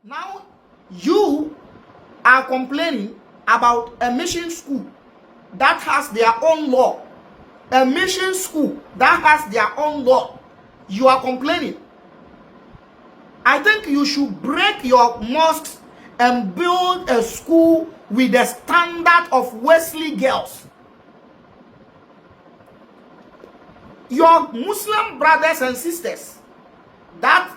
Now, you are complaining about a mission school that has their own law. A mission school that has their own law. You are complaining. I think you should break your mosques and build a school with the standard of Wesley girls. Your Muslim brothers and sisters that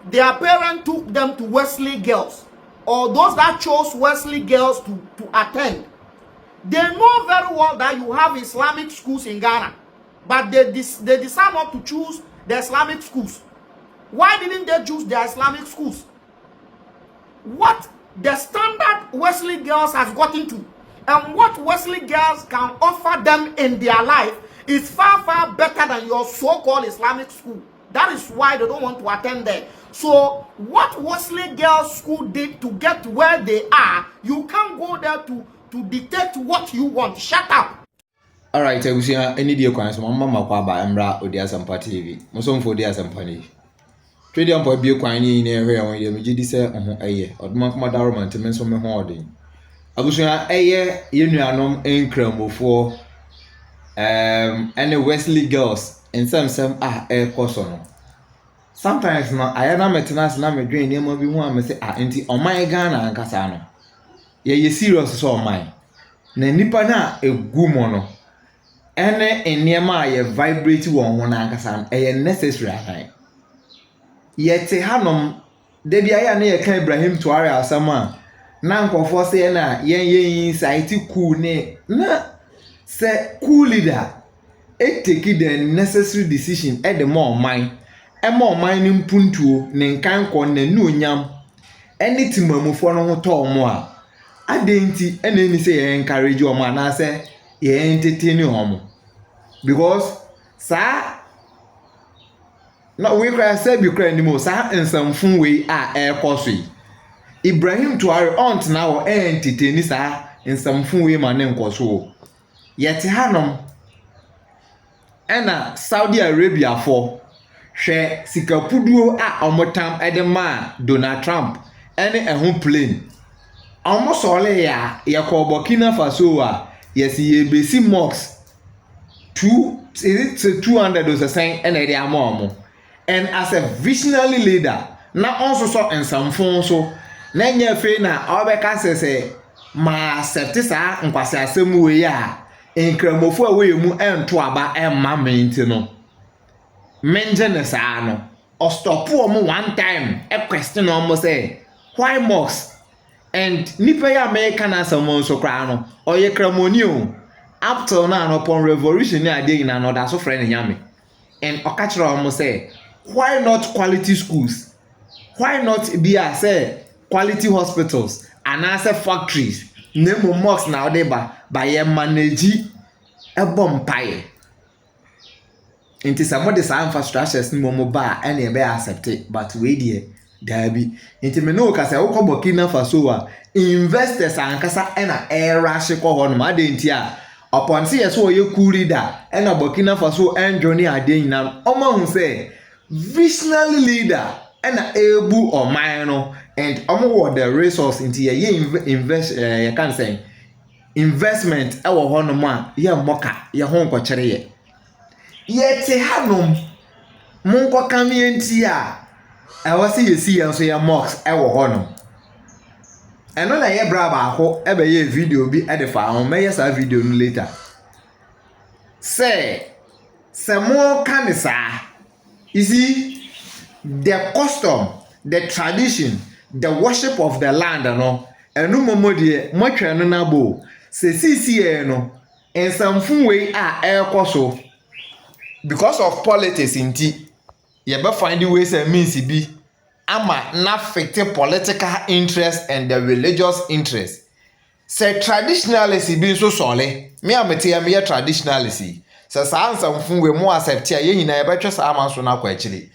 their parents took them to Wesley girls, or those that chose Wesley girls to attend, they know very well that you have Islamic schools in Ghana, but they decide not to choose the Islamic schools. Why didn't they choose the Islamic schools? What the standard Wesley girls has gotten to, and what Wesley girls can offer them in their life is far, far better than your so-called Islamic school. That is why they don't want to attend there. So what Wesley Girls School did to get where they are, you can't go there to dictate what you want. Shut up. Alright, I see any dear coins, Mamma Quaba, Embra, or the Asampa TV. Mosom for the Asampani. Trading on Bobby Quine in area when you did say on a year, or Monk Madarman to mention my hoarding. I was a year, you know, incredible for any Wesley girls, and some are air coson. Sometimes I am not maintenance na me drain name bi ho am say enti on my Ghana and Kasano. Ye serious so on my. Na nipa na egu mo no. Ene enema ye vibrate won ho na Kasano e necessary ahan. Ye te hanom de bia ya na ye kan Ibrahim taore asama na nkofo se na yen site cool ne na se cool leader e take the necessary decision at the more mind. Emo mining puntuo ne nkan kon na nuonyam eni timamufo no ho to mo a adenti eneni say ye encourage omo na say ye entertain omo because sa no we cry say bi cry ni mo sa ensamfun we a ekosui Ibrahim taore aunt na wo entertain sa ensamfun we ma ne nkoso yete hanom ena Saudi Arabia for hwe sikapuduo a omotam edema Donald Trump ene ehun plane omo sole ya yakọ Burkina Faso a yesi ye besi mosques 200 or something ene dey amomo and as a visionary leader na also so ensamfon so na nya fe na obeka sese ma accept sa nkwase asem we ya enkramofo a we mu ento aba emma menti no menjene sa no or stop one time a question almost say why mosques and nipa ya American as someone so cry no or ye cramoni o up till now upon revolution ade in another so friend nyame and okachira almost say why not quality schools, why not be as say quality hospitals and as factories name mosques now dey by ye manage e bompaye inti some of the infrastructures ni mo ba and e be accept but we there dabi inti me no ka say wo ko Burkina Faso a investors ankasa na era hye ko ho no ma de nti a upon say so ye leader na Burkina Faso enjoy ade nyina omo hu say visionary leader na ebu oman no and omo wo the resource inti ye invest ye can say investment e wo ho no ma ye moka ye ho nkokere ye yete hanom monko kamienti a awase yesi yanso ya mosques ewo honom eno na ye bra ba ho ebe ye video bi edefa ho me yesa video no later say mo kanisa you see the custom, the tradition, the worship of the land no enu momo de motwe no na bo se sisi no ensamfun we a ekoso because of politics inti you be find ways and means be ama na fit political interest and the religious interest say traditionalist be so sole me amete me traditionalist say sansamfun we mo accept ya ye nyina ye betwe sa amanso na kwa akire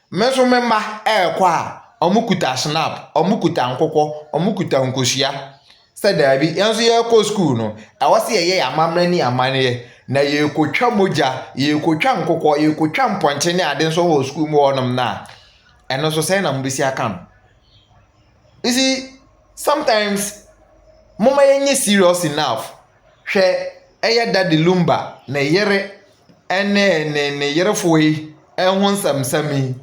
meso memba kwa omukuta snap omukuta nkokọ omukuta nkosia say da bi enso ye ko school no awase ye amamra ni amane na ye kotwa moja ye kotwa nkokọ ye kotwa mponche ne ade nso ho school mu onom na eno so say na mbisi aka no You see, sometimes mama yenye serious enough. Hwɛ ɛyɛ Daddy Lumba na yere ɛne ne yerefo yi ɛho nsɛmsɛm.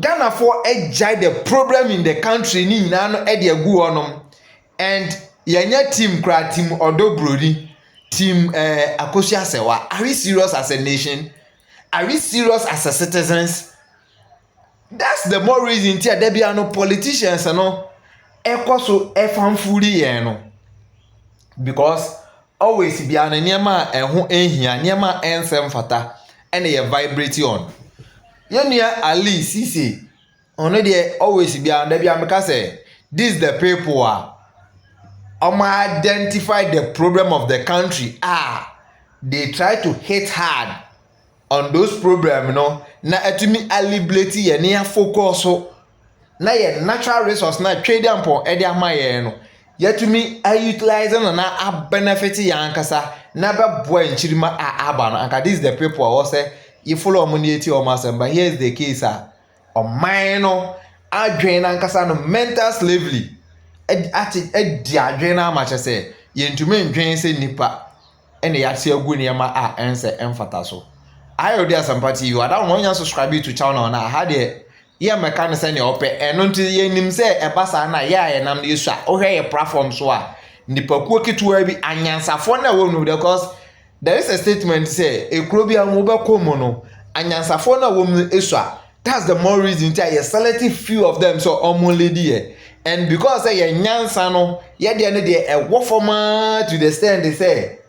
Ghana for agile the problem in the country ni nyinaa no ɛde agu hɔnom. And yɛnyɛ team kra team Odobroni, team Akosua Asewa. Are we serious as a nation? Are we serious as a citizens? That's the more reason tia there be no politicians no ɛkɔ so ɛfanfuri yɛn no. Because always be an nneɛma a ɛho ehia, nneɛma ɛnsɛm fata ɛna yɛ vibrate on. Yɛnua Ali Sisi ɔno deɛ always be an there be ameka say this the people identify the problem of the country. They try to hit hard on those problems, you know. Na etumi alleviate ye ne focus so na ye natural resource na trade ampo e de ama ye no. Yetumi utilize na benefit ya nkasa na be boy nchirima aba no. Anka this is the people who say you follow omunity o masem, but here's the case oman no adwen na nkasa no mental slavery. Di adwen na ma che say yentumi ndwen se nipa ene ya te agu niema ense emfata so. I already have sympathy you. I don't want you subscribe to channel na ha de ye meka ne se ne ope eno nti ye nim se ebasa na ya ye nam de sua o hwe ye platform so nipa kuo ketuwa bi anyansafo na wo nu because there is a statement say ekuro bi am obekomo no anyansafo na wo mu esua. That's the more reason that a selective few of them so only there. And because say ye nyansa no ye de ne de e wo forma to the stand they say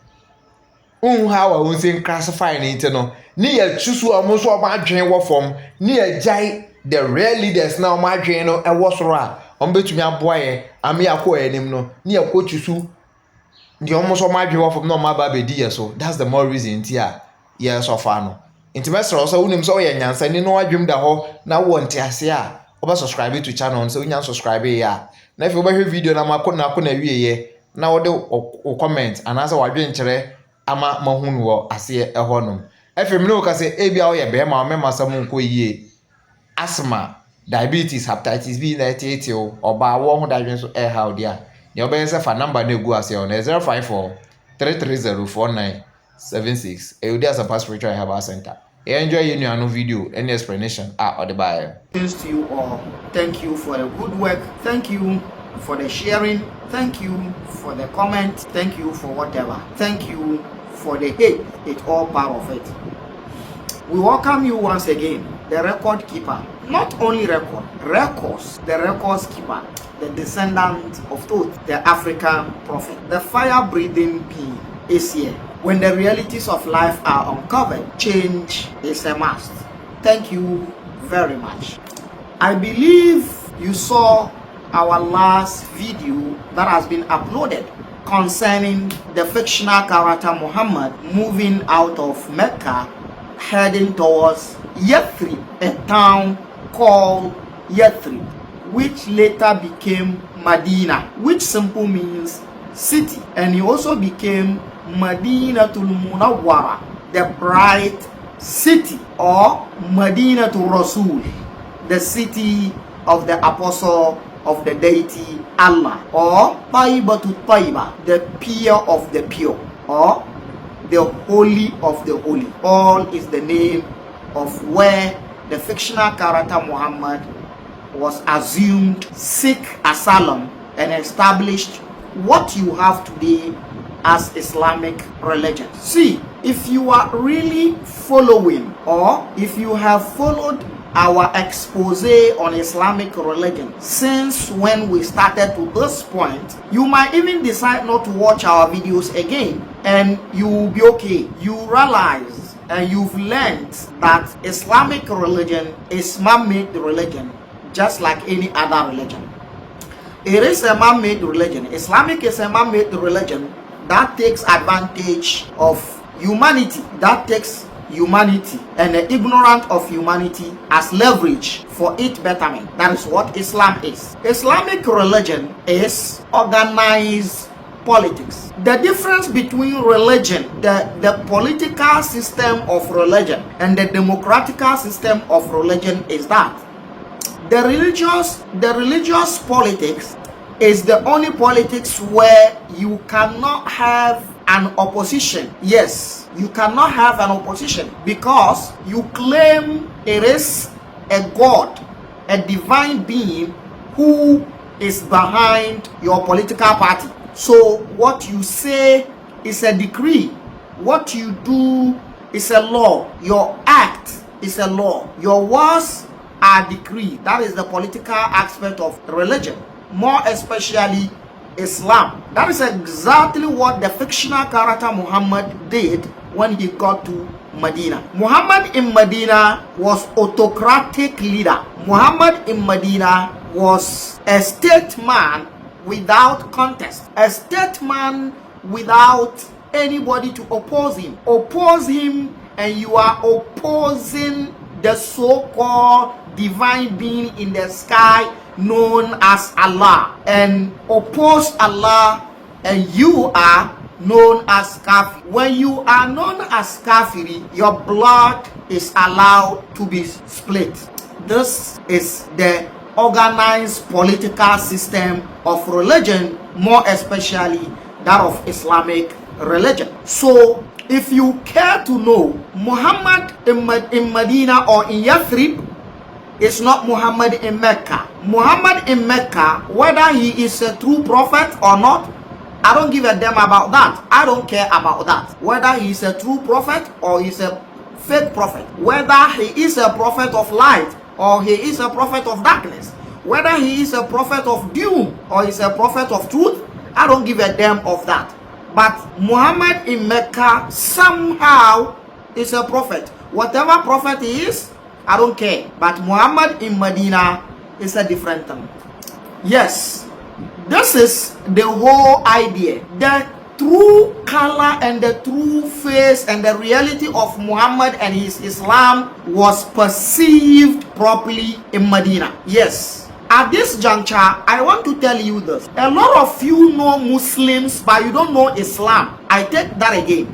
how I won't say classifying it no. Ni ya chusu amuso amadwen wo fom ni ya jai the real leaders na amadwen no e wo soro a ombetumi aboye ame akọ enim no ni ya ko chusu the amuso amadwen wo fom no ma ba be di so. That's the more reason tia ye so far no intimesro so unim so ye nyansa ni no adwum da ho na wo ntiase a oba subscribe to channel so unya subscribe ya na if you be video na makọ na wie ye na wo de comment anasa wadwen kire ama mahunu wo ase ehonum efem no ka se ebia wo ye be ma me masam nko yie asthma diabetes hepatitis B na tetio oba wo ho dadwen so how dia ne oben se fa number na egu ase on 054 3304976 Eudia Sapa Spiritual Herbal Center. Enjoy your new video and explanation or the buyer. Thanks to you all. Thank you for the good work. Thank you for the sharing. Thank you for the comment. Thank you for whatever. Thank you for the hate. It's all part of it. We welcome you once again, the record keeper. Not only records, the records keeper, the descendant of Thoth, the African prophet. The fire-breathing being is here. When the realities of life are uncovered, change is a must. Thank you very much. I believe you saw our last video that has been uploaded concerning the fictional character Muhammad moving out of Mecca heading towards Yathrib, a town called Yathrib, which later became Medina, which simply means city, and he also became Madinatul Munawwara, the bright city, or Madinatul Rasul, the city of the apostle of the deity Allah, or Taibatul Taiba, the pure of the pure, or the holy of the holy. All is the name of where the fictional character Muhammad was assumed, seek asylum, and established what you have today as Islamic religion. See, if you are really following, or if you have followed our expose on Islamic religion since when we started to this point, you might even decide not to watch our videos again, and you will be okay. You realize and you've learned that Islamic religion is man-made religion, just like any other religion. It is a man-made religion. Islamic is a man-made religion that takes advantage of humanity, that takes humanity and the ignorant of humanity as leverage for its betterment. That is what Islam is. Islamic religion is organized politics. The difference between religion, the political system of religion, and the democratic system of religion is that the religious politics is the only politics where you cannot have an opposition. Yes, you cannot have an opposition because you claim it is a God, a divine being who is behind your political party. So what you say is a decree, what you do is a law, your act is a law, your words are decree. That is the political aspect of religion, more especially Islam. That is exactly what the fictional character Muhammad did when he got to Medina. Muhammad in Medina was autocratic leader. Muhammad in Medina was a statesman without contest, a statesman without anybody to oppose him. Oppose him and you are opposing the so-called divine being in the sky known as Allah, and oppose Allah and you are known as kafir. When you are known as kafiri, your blood is allowed to be split. This is the organized political system of religion, more especially that of Islamic religion. So if you care to know, Muhammad in Medina or in Yathrib is not Muhammad in Mecca. Muhammad in Mecca, whether he is a true prophet or not, I don't give a damn about that. I don't care about that. Whether he is a true prophet or he is a fake prophet, whether he is a prophet of light or he is a prophet of darkness, whether he is a prophet of doom or he is a prophet of truth, I don't give a damn of that. But Muhammad in Mecca somehow is a prophet. Whatever prophet he is, I don't care. But Muhammad in Medina is a different thing. Yes, this is the whole idea. The true color and the true face and the reality of Muhammad and his Islam was perceived properly in Medina. Yes. At this juncture, I want to tell you this. A lot of you know Muslims, but you don't know Islam. I take that again.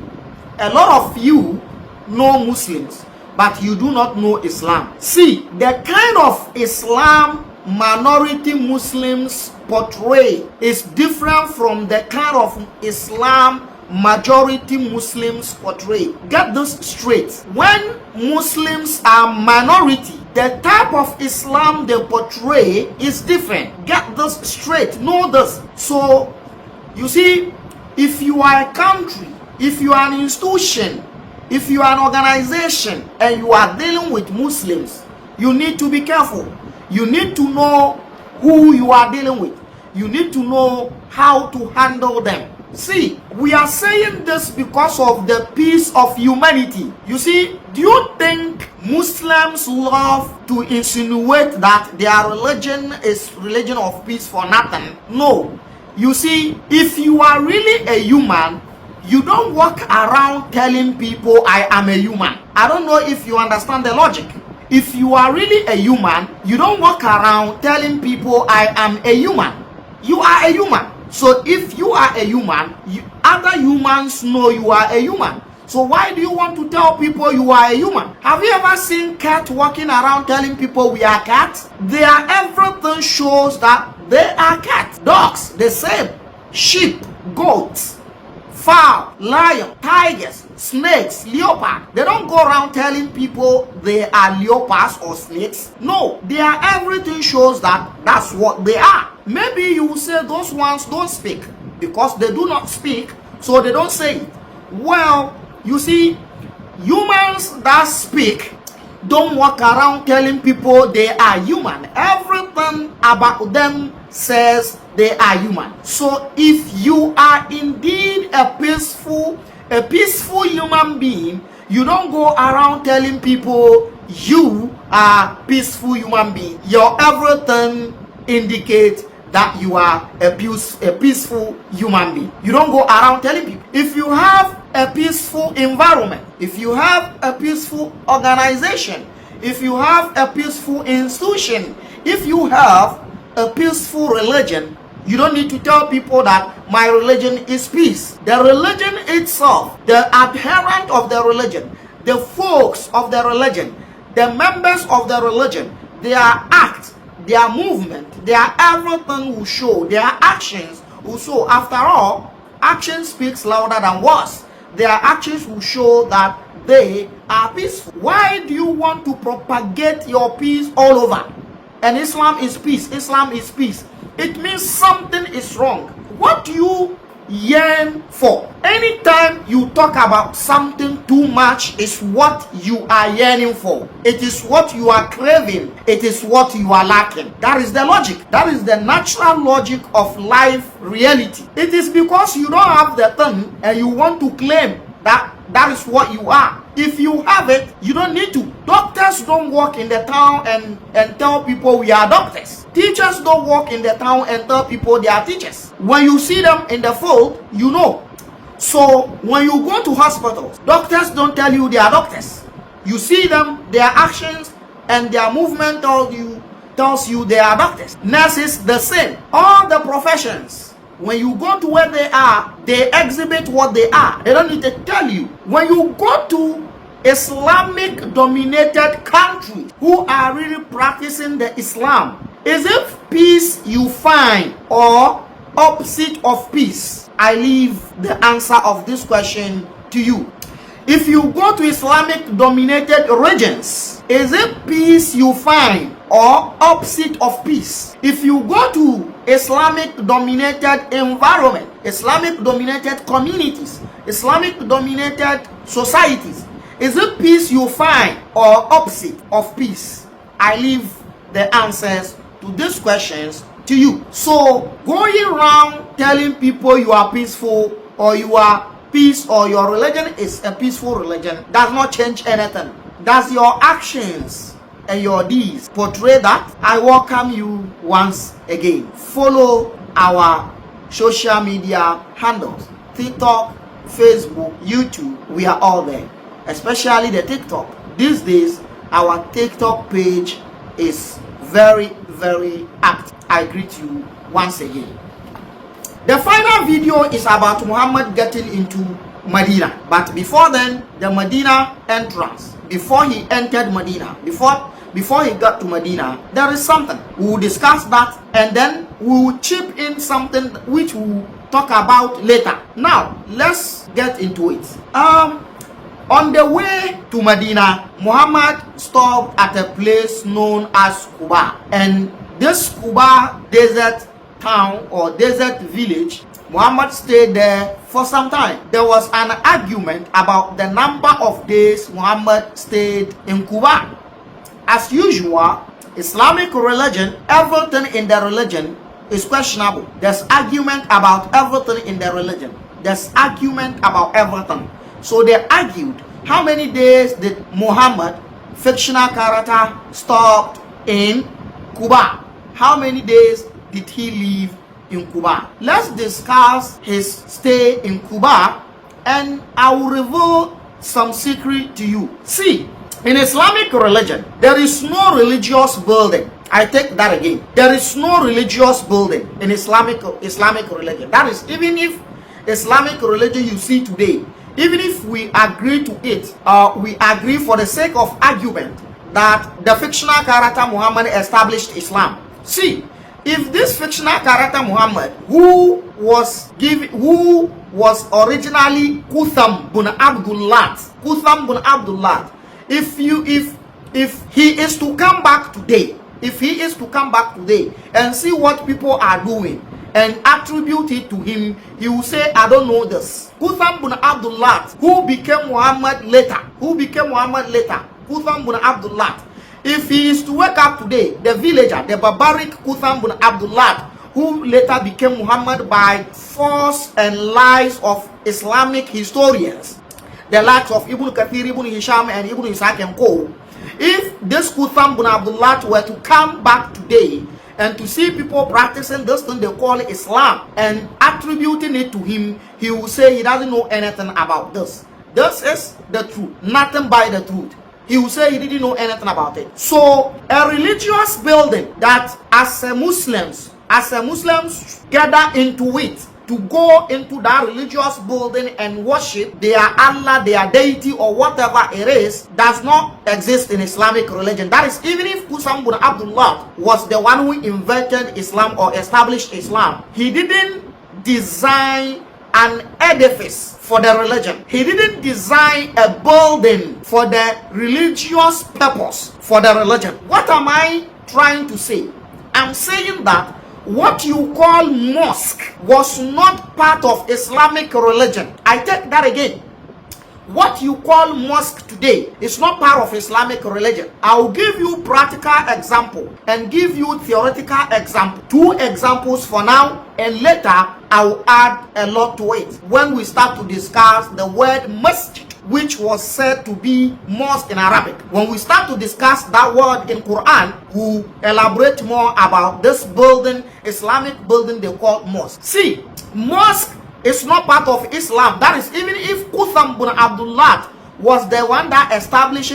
A lot of you know Muslims, but you do not know Islam. See, the kind of Islam minority Muslims portray is different from the kind of Islam majority Muslims portray. Get this straight. When Muslims are minority, the type of Islam they portray is different. Get this straight. Know this. So, you see, if you are a country, if you are an institution, if you are an organization, and you are dealing with Muslims, you need to be careful. You need to know who you are dealing with. You need to know how to handle them. See, we are saying this because of the peace of humanity. You see, do you think Muslims love to insinuate that their religion is religion of peace for nothing? No. You see, if you are really a human, you don't walk around telling people I am a human. I don't know if you understand the logic. If you are really a human, you don't walk around telling people I am a human. You are a human. So if you are a human, other humans know you are a human. So why do you want to tell people you are a human? Have you ever seen cats walking around telling people we are cats? Everything shows that they are cats. Dogs, the same. Sheep, goats, fowl, lion, tigers, snakes, leopard. They don't go around telling people they are leopards or snakes. No, everything shows that that's what they are. Maybe you will say those ones don't speak because they do not speak, so they don't say it. Well, you see, humans that speak don't walk around telling people they are human. Everything about them says they are human. So if you are indeed a peaceful human being, you don't go around telling people you are peaceful human being. Your everything indicates that you are a peaceful human being. You don't go around telling people. If you have a peaceful environment, if you have a peaceful organization, if you have a peaceful institution, if you have a peaceful religion, you don't need to tell people that my religion is peace. The religion itself, the adherent of the religion, the folks of the religion, the members of the religion, their act, their movement, their everything will show, their actions will show. After all, action speaks louder than words. Their actions will show that they are peaceful. Why do you want to propagate your peace all over? And Islam is peace. Islam is peace. It means something is wrong. What do you yearn for? Anytime you talk about something too much, is what you are yearning for. It is what you are craving. It is what you are lacking. That is the logic. That is the natural logic of life reality. It is because you don't have the thing and you want to claim that is what you are. If you have it, you don't need to. Doctors don't walk in the town and tell people we are doctors. Teachers don't walk in the town and tell people they are teachers. When you see them in the fold, you know. So when you go to hospitals, doctors don't tell you they are doctors. You see them, their actions and their movement tells you they are doctors. Nurses, the same. All the professions, when you go to where they are, they exhibit what they are. They don't need to tell you. When you go to Islamic dominated countries who are really practicing the Islam, is it peace you find or opposite of peace? I leave the answer of this question to you. If you go to Islamic dominated regions, is it peace you find or opposite of peace? If you go to Islamic dominated environment, Islamic dominated communities, Islamic dominated societies, is it peace you find or opposite of peace? I leave the answers to these questions to you. So going around telling people you are peaceful or you are peace or your religion is a peaceful religion does not change anything. Does your actions and your deeds portray that? I welcome you once again. Follow our social media handles: TikTok, Facebook, YouTube. We are all there, especially the TikTok. These days our TikTok page is very active. I greet you once again. The final video is about Muhammad getting into Medina. But before then, the Medina entrance, before he entered Medina, before he got to Medina, there is something. We will discuss that and then we will chip in something which we will talk about later. Now, let's get into it. On the way to Medina, Muhammad stopped at a place known as Quba. And this Quba desert town or desert village, Muhammad stayed there for some time. There was an argument about the number of days Muhammad stayed in Quba. As usual, Islamic religion, everything in the religion is questionable. There's argument about everything in the religion. There's argument about everything. So they argued, how many days did Muhammad, fictional character, stopped in Quba? How many days did he live in Quba? Let's discuss his stay in Quba and I will reveal some secret to you. See, in Islamic religion, there is no religious building. I take that again. There is no religious building in Islamic religion. That is, even if Islamic religion you see today, even if we agree to it, we agree for the sake of argument that the fictional character Muhammad established Islam. See, if this fictional character Muhammad, who was originally Qutham bin Abdullah, if he is to come back today, and see what people are doing and attribute it to him, he will say, I don't know this. Qutham bin Abdullah, who became Muhammad later, Qutham bin Abdullah, if he is to wake up today, the villager, the barbaric Qutham bin Abdullah, who later became Muhammad by force and lies of Islamic historians, the likes of Ibn Kathir, Ibn Hisham, and Ibn Ishaq and co. If this Qutham bin Abdullah were to come back today and to see people practicing this thing they call Islam and attributing it to him, he will say he doesn't know anything about this. This is the truth, nothing by the truth. He will say he didn't know anything about it. So a religious building that as a Muslims gather into it to go into that religious building and worship their Allah, their deity, or whatever it is, does not exist in Islamic religion. That is, even if Qusam bin Abdullah was the one who invented Islam or established Islam, he didn't design an edifice for the religion. He didn't design a building for the religious purpose for the religion. What am I trying to say? I'm saying that what you call mosque was not part of Islamic religion. I take that again. What you call mosque today is not part of Islamic religion. I'll give you practical example and give you theoretical example. 2 examples for now, and later I'll add a lot to it when we start to discuss the word masjid, which was said to be mosque in Arabic. When we start to discuss that word in Quran, we'll elaborate more about this building, Islamic building they call mosque. See, mosque is not part of Islam. That is, even if Qusam bin Abdullah was the one that established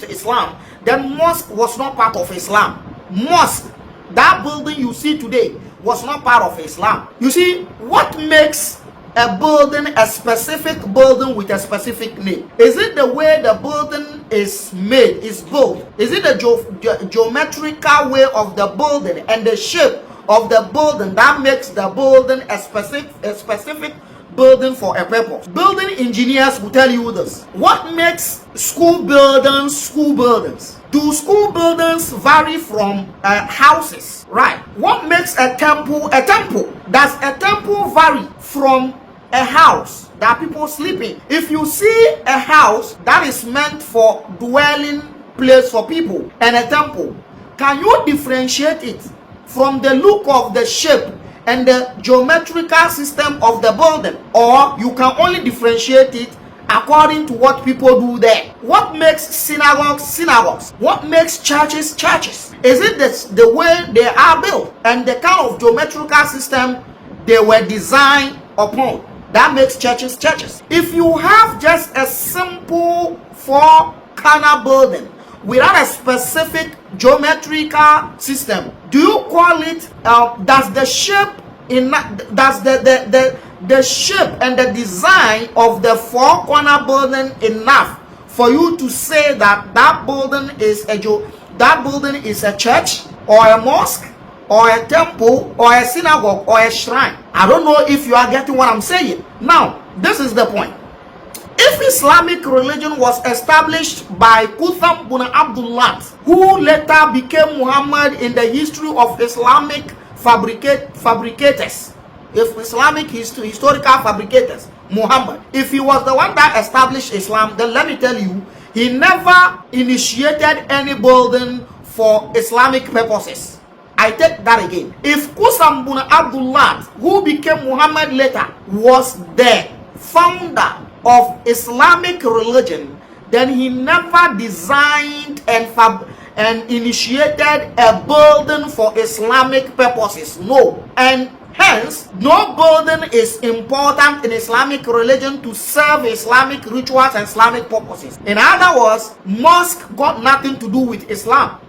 Islam, then mosque was not part of Islam. Mosque, that building you see today, was not part of Islam. You see, what makes a building a specific building with a specific name? Is it the way the building is made, is built? Is it the geometrical way of the building and the shape of the building that makes the building a specific building for a purpose? Building engineers will tell you this. What makes school buildings school buildings? Do school buildings vary from houses? Right. What makes a temple a temple? Does a temple vary from a house that people sleep in? If you see a house that is meant for dwelling place for people and a temple, can you differentiate it from the look of the shape and the geometrical system of the building? Or you can only differentiate it according to what people do there? What makes synagogues synagogues? What makes churches churches? Is it the way they are built and the kind of geometrical system they were designed upon that makes churches churches? If you have just a simple 4-corner building without a specific geometrical system, do you call it does the shape the shape and the design of the 4-corner building enough for you to say that that building is a church or a mosque or a temple or a synagogue or a shrine? I don't know if you are getting what I'm saying. Now, this is the point. If Islamic religion was established by Qusam bin Abdullah, who later became Muhammad in the history of Islamic fabricators, if Islamic historical fabricators, Muhammad, if he was the one that established Islam, then let me tell you, he never initiated any building for Islamic purposes. I take that again. If Qusam bin Abdullah, who became Muhammad later, was the founder of Islamic religion, then he never designed and initiated a building for Islamic purposes. No. And hence, no building is important in Islamic religion to serve Islamic rituals and Islamic purposes. In other words, mosque got nothing to do with Islam.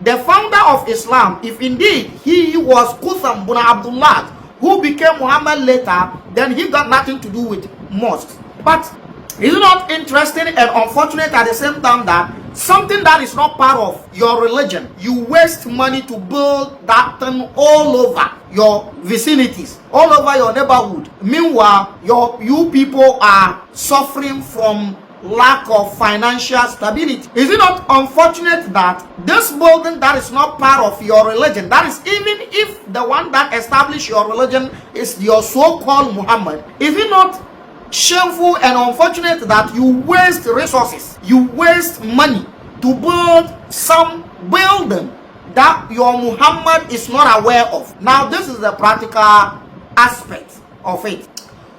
The founder of Islam, if indeed he was Qusam bin Abdullah, who became Muhammad later, then he got nothing to do with mosques. But is it not interesting and unfortunate at the same time that something that is not part of your religion, you waste money to build that thing all over your vicinities, all over your neighborhood? Meanwhile, you people are suffering from lack of financial stability. Is it not unfortunate that this building that is not part of your religion, that is, even if the one that established your religion is your so-called Muhammad, is it not shameful and unfortunate that you waste resources, you waste money to build some building that your Muhammad is not aware of? Now, this is the practical aspect of it.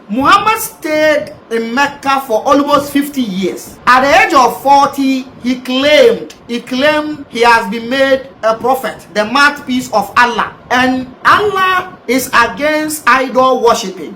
Muhammad stayed in Mecca for almost 50 years. At the age of 40, he claimed he has been made a prophet, the mouthpiece of Allah. And Allah is against idol worshipping.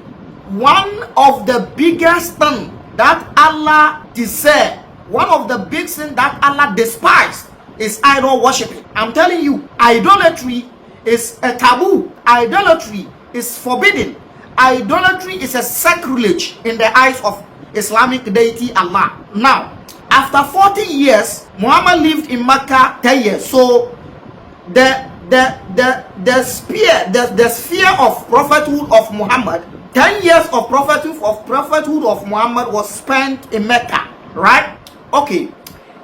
One of the biggest things that Allah deserves, one of the big sins that Allah despised, is idol worshipping. I'm telling you, idolatry is a taboo. Idolatry is forbidden. idolatry is a sacrilege in the eyes of Islamic deity Allah. Now, after 40 years, Muhammad lived in Mecca 10 years. So the sphere of prophethood of Muhammad, 10 years of prophethood of Muhammad was spent in Mecca, right? Okay.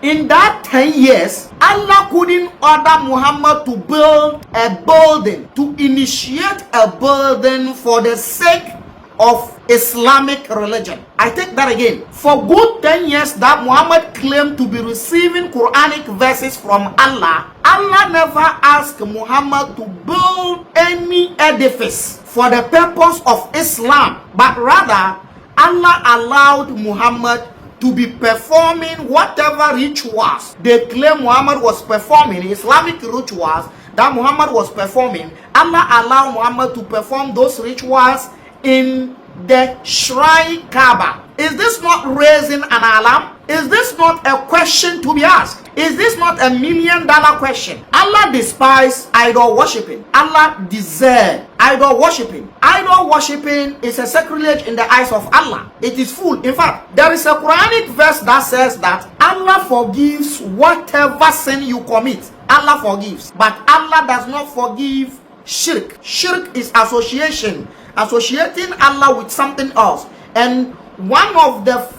In that 10 years, Allah couldn't order Muhammad to build a building, to initiate a building for the sake of Islamic religion. I take that again. For good 10 years that Muhammad claimed to be receiving Quranic verses from Allah, Allah never asked Muhammad to build any edifice for the purpose of Islam, but rather Allah allowed Muhammad to be performing whatever rituals they claim Muhammad was performing, Islamic rituals that Muhammad was performing. Allah allowed Muhammad to perform those rituals in the shrine Kaaba. Is this not raising an alarm? Is this not a question to be asked? Is this not $1 million question? Allah despises idol worshipping. Allah deserves idol worshipping. Idol worshipping is a sacrilege in the eyes of Allah. It is full. In fact, there is a Quranic verse that says that Allah forgives whatever sin you commit. Allah forgives. But Allah does not forgive shirk. Shirk is associating Allah with something else. And one of the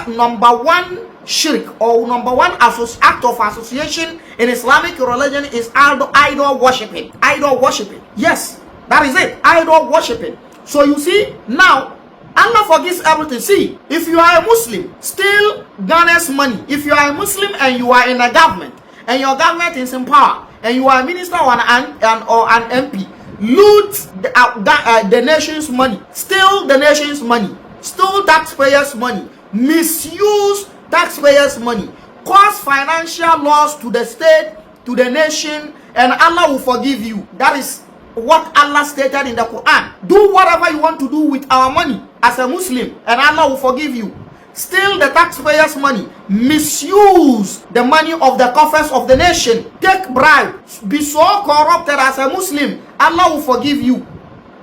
number one shirk or number one act of association in Islamic religion is idol worshipping. Idol worshipping. Yes, that is it. Idol worshipping. So you see, now Allah forgives everything. See, if you are a Muslim, still garners money. If you are a Muslim and you are in a government, and your government is in power, and you are a minister or an MP, loot the nation's money, steal the nation's money, steal taxpayers' money, misuse taxpayers' money, cause financial loss to the state, to the nation, and Allah will forgive you. That is what Allah stated in the Quran. Do whatever you want to do with our money as a Muslim, and Allah will forgive you. Steal the taxpayers' money, misuse the money of the coffers of the nation, take bribe, be so corrupted as a Muslim, Allah will forgive you.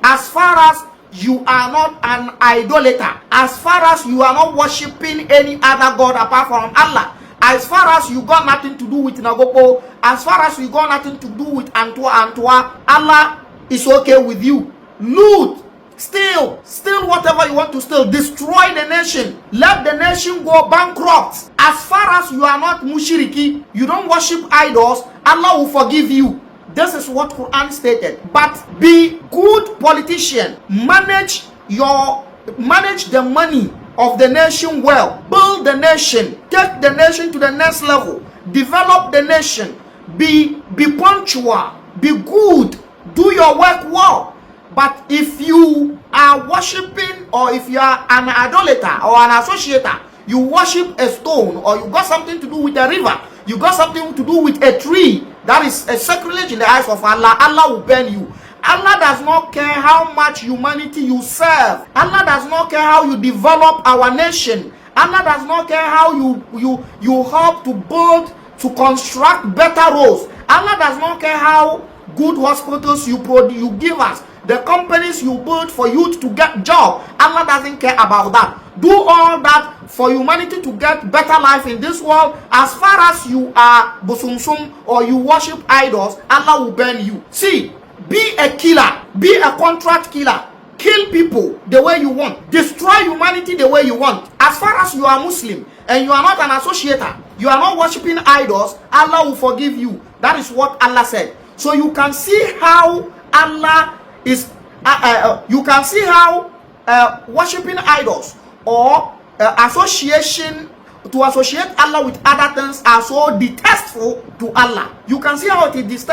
As far as you are not an idolater, as far as you are not worshipping any other God apart from Allah, as far as you got nothing to do with Nagopo, as far as you got nothing to do with Antua, Allah is okay with you. Loot, steal whatever you want to steal, destroy the nation, let the nation go bankrupt. As far as you are not mushriki, you don't worship idols, Allah will forgive you. This is what Quran stated. But be good politician, manage the money of the nation well, build the nation, take the nation to the next level, develop the nation, be punctual, be good, do your work well. But if you are worshipping, or if you are an idolater or an associator, you worship a stone, or you got something to do with a river, you got something to do with a tree, that is a sacrilege in the eyes of Allah. Allah will burn you. Allah does not care how much humanity you serve. Allah does not care how you develop our nation. Allah does not care how you help to build, to construct better roads. Allah does not care how good hospitals you give us, the companies you build for youth to get job. Allah doesn't care about that. Do all that for humanity to get better life in this world. As far as you are bosumsum or you worship idols, Allah will burn you. See, be a killer, be a contract killer. Kill people the way you want, destroy humanity the way you want. As far as you are Muslim and you are not an associator, you are not worshiping idols, Allah will forgive you. That is what Allah said. So you can see how Allah is, you can see how worshipping idols or associate Allah with other things are so detestful to Allah. You can see how it is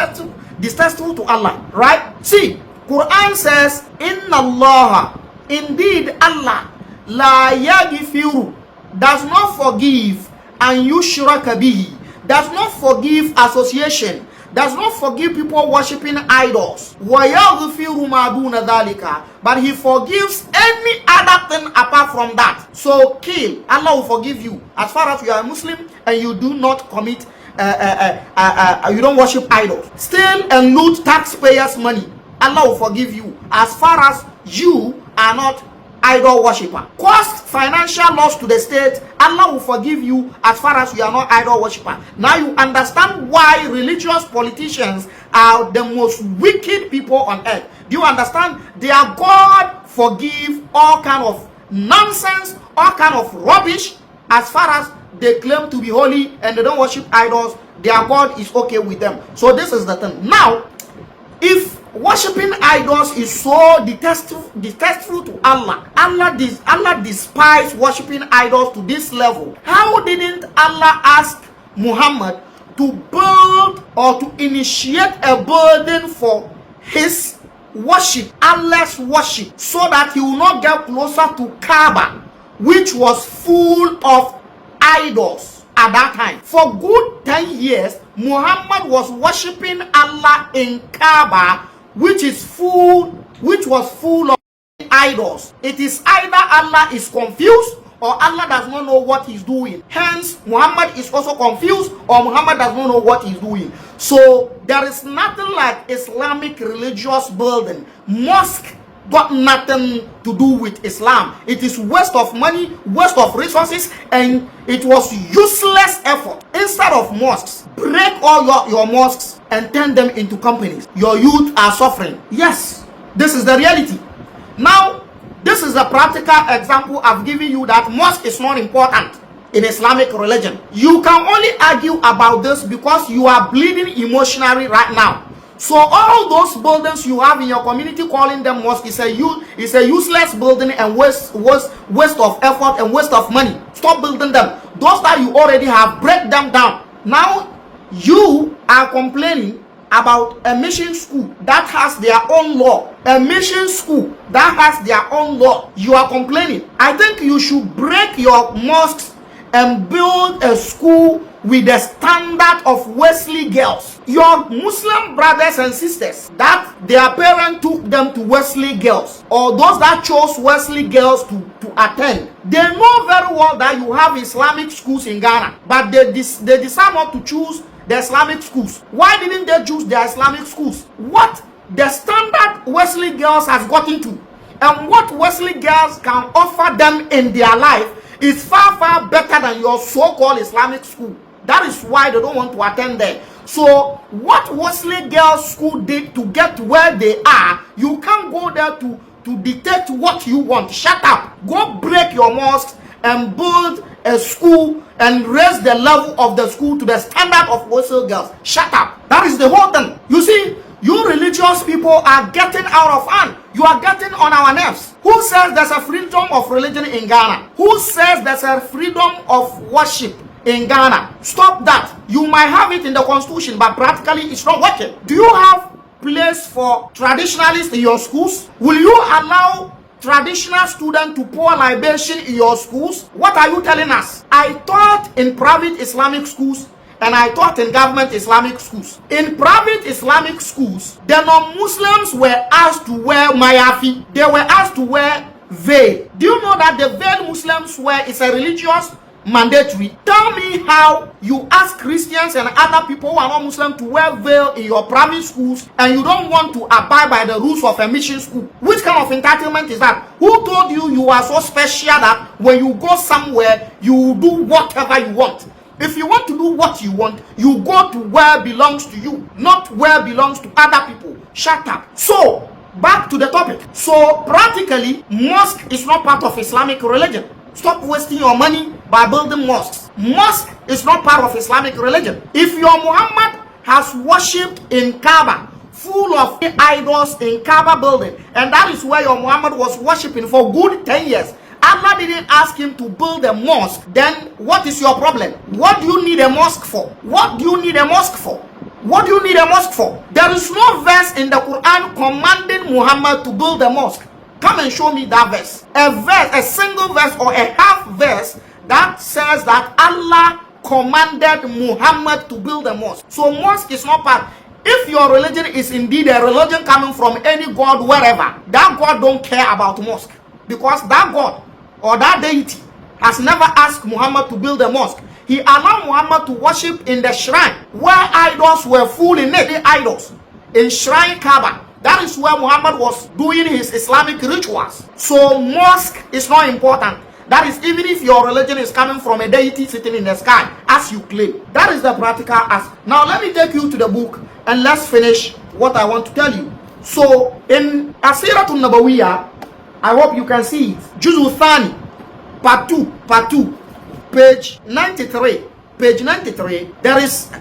distasteful to Allah, right? See, Quran says, Inna Allah, indeed Allah, la yaghfiru, does not forgive, and yushraka bihi, does not forgive association, does not forgive people worshipping idols. Wa yaghfiru ma duna dhalika, but he forgives any other thing apart from that. So kill, Allah will forgive you. As far as you are a Muslim and you do not commit, you don't worship idols. Steal and loot taxpayers' money, Allah will forgive you. As far as you are not idol worshipper. Cost financial loss to the state, Allah will forgive you as far as you are not idol worshipper. Now you understand why religious politicians are the most wicked people on earth. Do you understand? Their God forgive all kind of nonsense, all kind of rubbish, as far as they claim to be holy and they don't worship idols. Their God is okay with them. So this is the thing. Now, if worshiping idols is so detestful to Allah, Allah despise worshiping idols to this level, how didn't Allah ask Muhammad to build or to initiate a burden for his worship, Allah's worship, so that he will not get closer to Kaaba, which was full of idols at that time? For good 10 years, Muhammad was worshiping Allah in Kaaba, which was full of idols. It is either Allah is confused or Allah does not know what he's doing. Hence, Muhammad is also confused or Muhammad does not know what he's doing. So there is nothing like Islamic religious building. Mosque got nothing to do with Islam. It is waste of money, waste of resources, and it was useless effort. Instead of mosques, break all your mosques and turn them into companies. Your youth are suffering. Yes, this is the reality. Now, this is a practical example I've given you that mosque is not important in Islamic religion. You can only argue about this because you are bleeding emotionally right now. So all those buildings you have in your community, calling them mosque, is a useless building and waste of effort and waste of money. Stop building them. Those that you already have, break them down. Now you are complaining about a mission school that has their own law. A mission school that has their own law. You are complaining. I think you should break your mosques and build a school with the standard of Wesley girls. Your Muslim brothers and sisters that their parents took them to Wesley girls, or those that chose Wesley girls to attend, they know very well that you have Islamic schools in Ghana, but they decide not to choose the Islamic schools. Why didn't they choose the Islamic schools? What the standard Wesley girls has gotten to, and what Wesley girls can offer them in their life, is far better than your so-called Islamic school. That is why they don't want to attend there. So what Wesley Girls School did to get where they are, you can't go there to dictate what you want. Shut up. Go break your mosques and build a school and raise the level of the school to the standard of Wesley Girls. Shut up. That is the whole thing. You see, you religious people are getting out of hand. You are getting on our nerves. Who says there's a freedom of religion in Ghana? Who says there's a freedom of worship in Ghana? Stop that. You might have it in the constitution, but practically it's not working. Do you have place for traditionalists in your schools? Will you allow traditional students to pour libation in your schools? What are you telling us? I taught in private Islamic schools and I taught in government Islamic schools. In private Islamic schools, the non-Muslims were asked to wear mayafi. They were asked to wear veil. Do you know that the veil Muslims wear is a religious mandatory? Tell me how you ask Christians and other people who are not Muslim to wear veil in your private schools and you don't want to abide by the rules of a mission school. Which kind of entitlement is that? Who told you you are so special that when you go somewhere you will do whatever you want? If you want to do what you want, you go to where belongs to you, not where belongs to other people. Shut up. So back to the topic. So practically, mosque is not part of Islamic religion. Stop wasting your money by building mosques. Mosque is not part of Islamic religion. If your Muhammad has worshipped in Kaaba, full of idols in Kaaba building, and that is where your Muhammad was worshipping for good 10 years, Allah didn't ask him to build a mosque, then what is your problem? What do you need a mosque for? What do you need a mosque for? What do you need a mosque for? There is no verse in the Quran commanding Muhammad to build a mosque. Come and show me that verse. A single verse or a half verse that says that Allah commanded Muhammad to build a mosque. So mosque is not part. If your religion is indeed a religion coming from any god wherever, that God don't care about mosque. Because that God or that deity has never asked Muhammad to build a mosque. He allowed Muhammad to worship in the shrine where idols were full in it. The idols in shrine Kaaba, That is where Muhammad was doing his Islamic rituals. So mosque is not important. That is, even if your religion is coming from a deity sitting in the sky, as you claim. That is the practical aspect. Now let me take you to the book and let's finish what I want to tell you. So in Asiratul Nabawiyah, I hope you can see it. Juzul Thani, part 2, page 93. Page 93, there is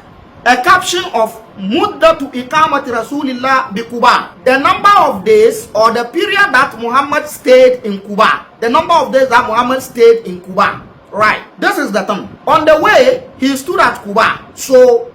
a caption of Muddatu Iqamati Rasulillah bi Quba. The number of days or the period that Muhammad stayed in Quba. The number of days that Muhammad stayed in Quba. Right. This is the thing. On the way, he stood at Quba. So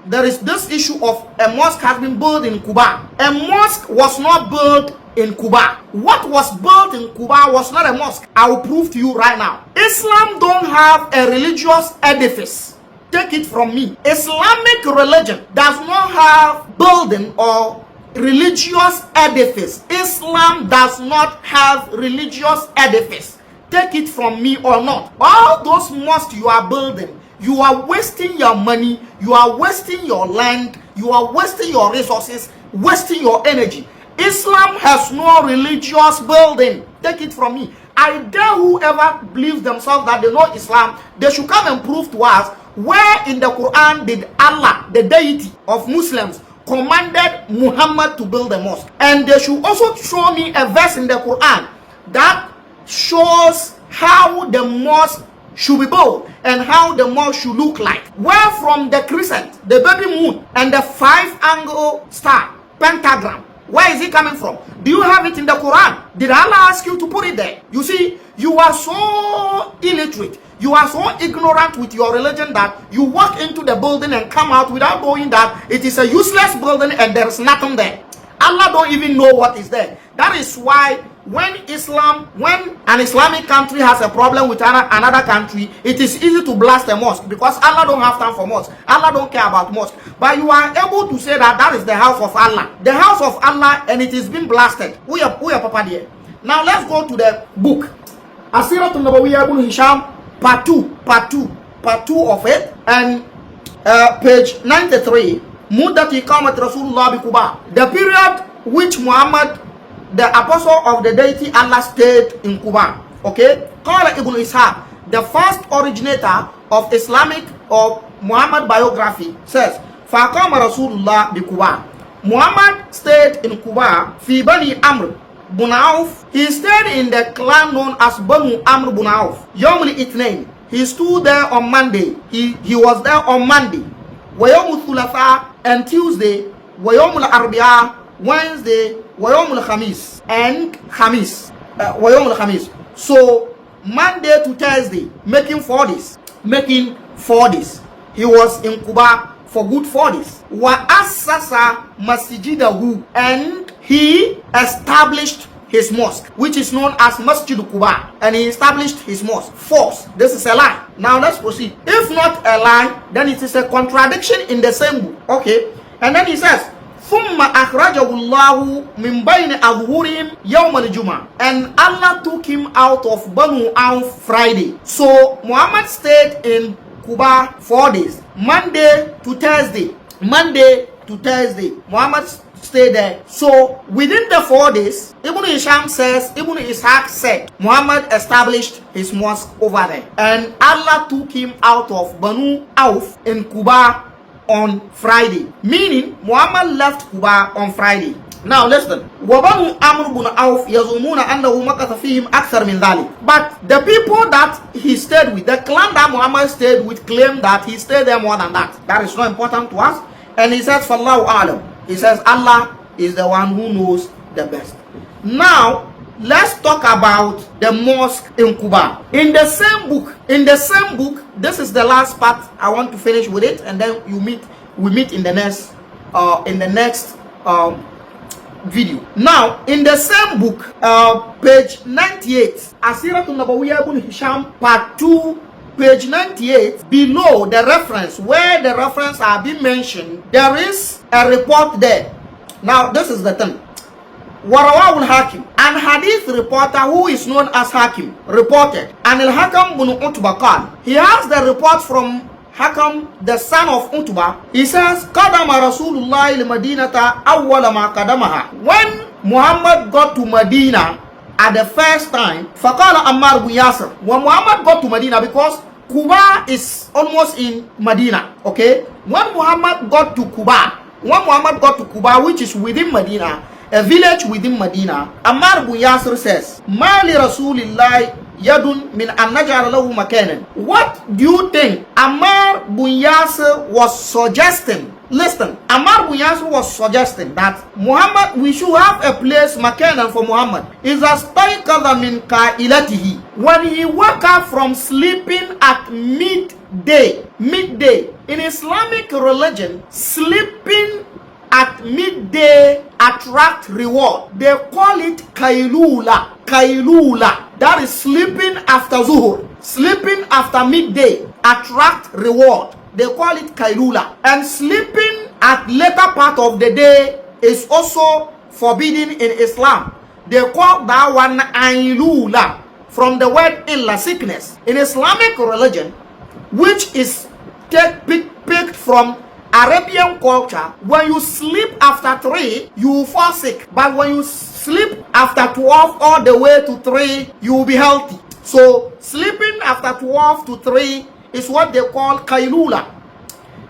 there is this issue of a mosque has been built in Quba. A mosque was not built in Quba. What was built in Quba was not a mosque. I will prove to you right now. Islam don't have a religious edifice. Take it from me. Islamic religion does not have building or religious edifice. Islam does not have religious edifice. Take it from me or not. All those mosques you are building, you are wasting your money, you are wasting your land, you are wasting your resources, wasting your energy. Islam has no religious building. Take it from me. I dare whoever believes themselves that they know Islam, they should come and prove to us where in the Quran did Allah, the deity of Muslims, commanded Muhammad to build a mosque. And they should also show me a verse in the Quran that shows how the mosque should be built and how the mosque should look like. Where from the crescent, the baby moon, and the 5-angle star, pentagram, where is it coming from? Do you have it in the Quran? Did Allah ask you to put it there? You see, you are so illiterate. You are so ignorant with your religion that you walk into the building and come out without knowing that it is a useless building and there is nothing there. Allah don't even know what is there. That is why when an Islamic country has a problem with another country, it is easy to blast a mosque because Allah don't have time for mosque. Allah don't care about mosque. But you are able to say that that is the house of Allah. The house of Allah, and it is being blasted. We are Papa there. Now let's go to the book. Asiratul Nabawiyah Ibn Hisham, part 2 of it, and page 93. Muddat Iqamat Rasulullah bi Quba. The period which Muhammad, the apostle of the deity Allah, stayed in Quba. Okay? Qala Ibn Ishaq, the first originator of Islamic or Muhammad biography, says, Faqama Rasulullah bi Quba. Muhammad stayed in Quba, fi Bani Amr bin Auf. He stayed in the clan known as Banu Amr bin Auf. Yawm al-Ithnain. He stood there on Monday. He was there on Monday. Wayom al-Thulatha, and Tuesday. Wayom al-Arbi'a, Wednesday. Wayom al-Khamis, and Khamis. Wayom al-Khamis. So Monday to Thursday, making 4 days. He was in Quba for good 4 days. Wa assasa masjidahu, and he established his mosque, which is known as Masjid Quba, and he established his mosque. False. This is a lie. Now let's proceed. If not a lie, then it is a contradiction in the same book. Okay, and then he says, ثُمَّ أَخْرَجَهُ اللَّهُ مِنْ بَيْنِ أَظْهُرِهِمْ يَوْمَ الْجُمَعَةِ, and Allah took him out of Banu Auf Friday. So Muhammad stayed in Quba 4 days, Monday to Thursday. Muhammad stayed there. So within the 4 days, Ibn Ishaq said, Muhammad established his mosque over there, and Allah took him out of Banu Auf in Quba on Friday, meaning Muhammad left Quba on Friday. Now listen. وَبَنُوا أَمْرُ بُنَ أَوْفْ يَزُمُونَ أَنَّهُ مَكَثَ فِيهِمْ أَكْثَرَ مِنْ ذَلِكَ. But the people that he stayed with, the clan that Muhammad stayed with, claim that he stayed there more than that. That is not important to us. And he says, فَاللَّهُ أَعْلَمُ. He says Allah is the one who knows the best. Now let's talk about the mosque in Quba. In the same book, this is the last part. I want to finish with it, and then we meet in the next video. Now in the same book, page 98, Asiratul Nabawiyah Ibn Hisham, part 2, page 98, below the reference, where the reference are being mentioned, there is a report there. Now this is the thing. Warawah al-Hakim, an hadith reporter who is known as Hakim, reported, and al-Hakam bin Utbah, he has the report from Hakam, the son of Utbah, he says, Kadama Rasulullah al-Madinata awwala ma kadamaha. When Muhammad got to Medina at the first time, Faqala Ammar bin Yasir. When Muhammad got to Medina, because Kuba is almost in Medina, okay? When Muhammad got to Kuba, which is within Medina, a village within Medina, Ammar bin Yasir says, Mali Rasulillah yadun min an naj'ala lahu makanan. What do you think Ammar bin Yasir was suggesting? Listen, Ammar bin Yasir was suggesting that Muhammad, we should have a place makanan for Muhammad. Is a stayqadha min qa'ilatihi. When he woke up from sleeping at midday. In Islamic religion, sleeping at midday attract reward. They call it kailula. That is sleeping after zuhur. Sleeping after midday attract reward. They call it kailula. And sleeping at later part of the day is also forbidden in Islam. They call that one ailula, from the word illa, sickness. In Islamic religion, which is picked from Arabian culture, when you sleep after 3, you will fall sick. But when you sleep after 12 all the way to 3, you will be healthy. So sleeping after 12 to 3 is what they call kailula.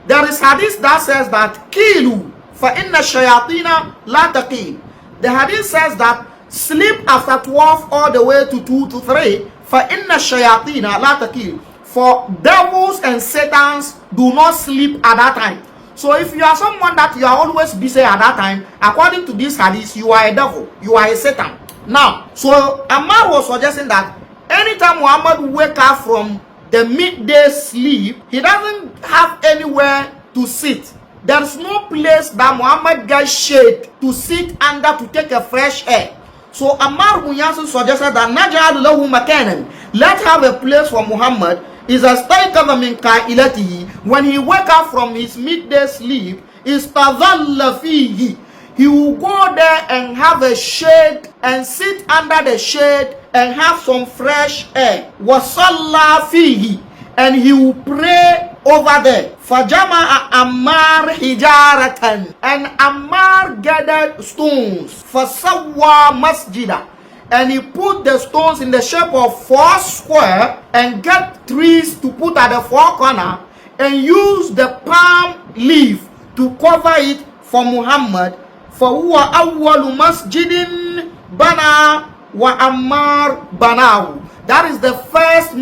There is hadith that says that kilu fa inna shayatina la taqil. The hadith says that sleep after 12 all the way to 2 to 3 fa inna shayatina la taqil. For devils and satans do not sleep at that time. So if you are someone that you are always busy at that time, according to this hadith, you are a devil, you are a Satan. Now, so Ammar was suggesting that anytime Muhammad wake up from the midday sleep, he doesn't have anywhere to sit. There's no place that Muhammad gets shade to sit under to take a fresh air. So Ammar bin Yasir suggested that naj'al lahu makanan. Let's have a place for Muhammad. Is a stayqadha min qa'ilatihi. When he wake up from his midday sleep, istadhalla fihi. He will go there and have a shade and sit under the shade and have some fresh air. Wa salla fihi. And he will pray over there. Fajama'a Ammar hijaratan. And Ammar gathered stones. Fasawwa masjida. And he put the stones in the shape of 4 square and get trees to put at the 4 corner and use the palm leaf to cover it for Muhammad. For huwa awwalu masjidin bana wa Ammar banahu. That is the first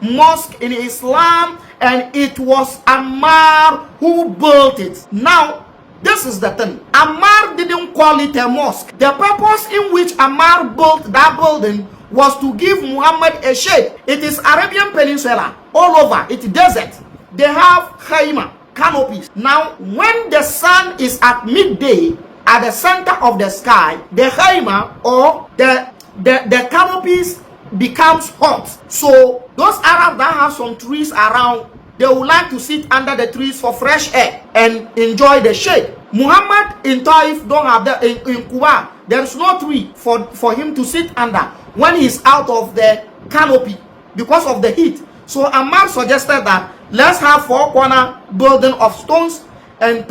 mosque in Islam, and it was Ammar who built it. Now, this is the thing. Ammar didn't call it a mosque. The purpose in which Ammar built that building was to give Muhammad a shade. It is Arabian Peninsula, all over. It's desert. They have khayma, canopies. Now, when the sun is at midday, at the center of the sky, the khayma or the canopies becomes hot. So those Arabs that have some trees around, they would like to sit under the trees for fresh air and enjoy the shade. Muhammad in Taif don't have that. In Kuba, there is no tree for him to sit under when he's out of the canopy because of the heat. So Ammar suggested that let's have 4 corner building of stones and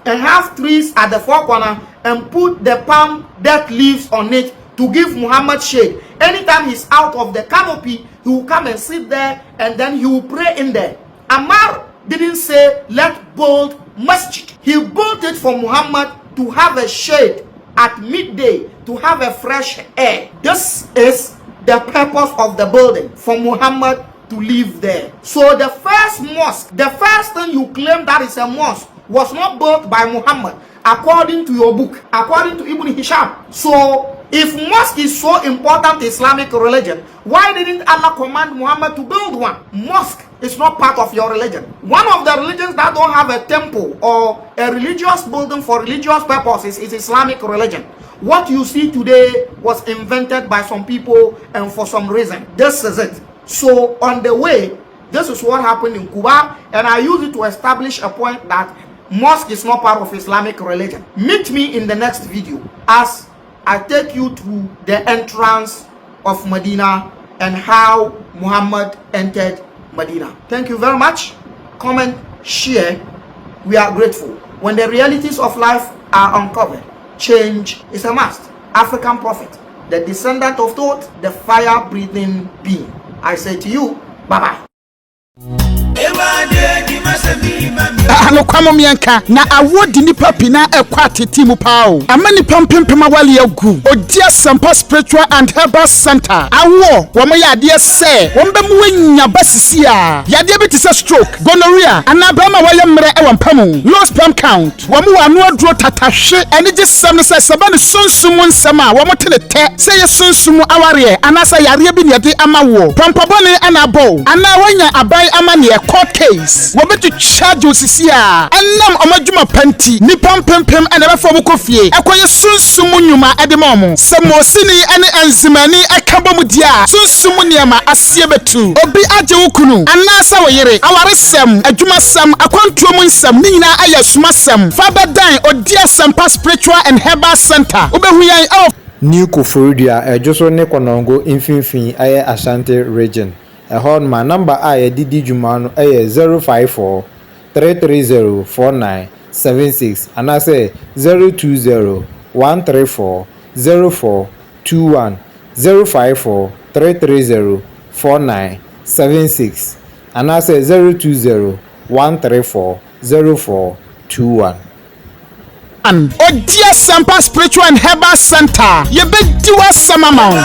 have trees at the 4 corner and put the palm dead leaves on it to give Muhammad shade. Anytime he's out of the canopy, he will come and sit there and then he will pray in there. Ammar didn't say let's build masjid. He built it for Muhammad to have a shade at midday, to have a fresh air. This is the purpose of the building, for Muhammad to live there. So the first mosque, the first thing you claim that is a mosque, was not built by Muhammad, according to your book, according to Ibn Hisham. So if mosque is so important to Islamic religion, why didn't Allah command Muhammad to build one? Mosque is not part of your religion. One of the religions that don't have a temple or a religious building for religious purposes is Islamic religion. What you see today was invented by some people and for some reason. This is it. So on the way, this is what happened in Cuba, and I use it to establish a point that mosque is not part of Islamic religion. Meet me in the next video as I take you to the entrance of Medina and how Muhammad entered Medina. Thank you very much. Comment, share. We are grateful. When the realities of life are uncovered, change is a must. African prophet, the descendant of Thoth, the fire-breathing being. I say to you, bye-bye. Ano kwamo mienka na awodi nipa pina ekwa tete mu pao amani pampempema wale agu odia sampa spiritual and herbal center awo wo mo yade se wo mbe mu wanya basisi a yade bi tise stroke gonorrhea anaba ma wale mre e wampamu low sperm count wo mo wanu aduro tatahwe ene je sam se seba ne sunsumu nsema wo mo tenete se ye sunsumu aware anasa yare bi ne yade amawo pampabone anabo ana wanya abai amane e court case wo betu charge osisi a enam omadwuma panti ni pampempem ene be fo bokofie ekoye sunsumu nyuma edemom samosini ene enzimani akabom dia sunsumu niema asie betu obi age wukunu anasa woyere awaresem adwumasem akwantuom nsem ni nyina aya sumasem fabadan odia sampa spiritual and herbal center obehuyan New Koforidua ejoso ne konongo infinfin aye Ashanti region. Ehon ma number aye didi juma no aye 054 330 4976 and I say 020 134 0421 054 330 4976 and I say 020 134 0421. Odia Sampa Spiritual and Herbal Center. You be do a samamount.